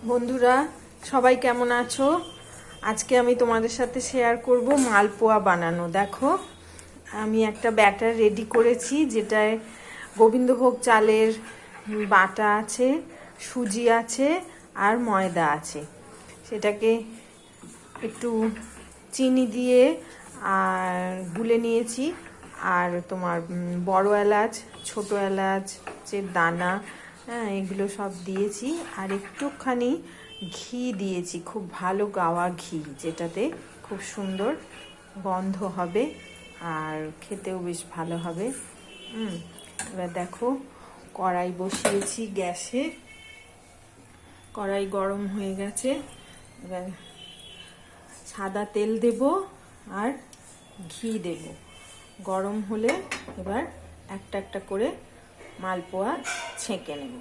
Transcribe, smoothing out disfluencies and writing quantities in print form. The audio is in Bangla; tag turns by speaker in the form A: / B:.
A: বন্ধুরা সবাই কেমন আছো? আজকে আমি তোমাদের সাথে শেয়ার করব মালপোয়া বানানো। দেখো আমি একটা ব্যাটার রেডি করেছি, যেটায় গোবিন্দভোগ চালের বাটা আছে, সুজি আছে আর ময়দা আছে। সেটাকে একটু চিনি দিয়ে আর গুলে নিয়েছি, আর তোমার বড় এলাচ, ছোট এলাচের দানা, হ্যাঁ এগুলো সব দিয়েছি, আর একটুখানি ঘি দিয়েছি, খুব ভালো গাওয়া ঘি, যেটাতে খুব সুন্দর গন্ধ হবে আর খেতেও বেশ ভালো হবে। এবার দেখো কড়াই বসিয়েছি গ্যাসে, কড়াই গরম হয়ে গেছে। এবার সাদা তেল দেব আর ঘি দেব। গরম হলে এবার একটা একটা করে মালপোয়া ছেঁকে নেব।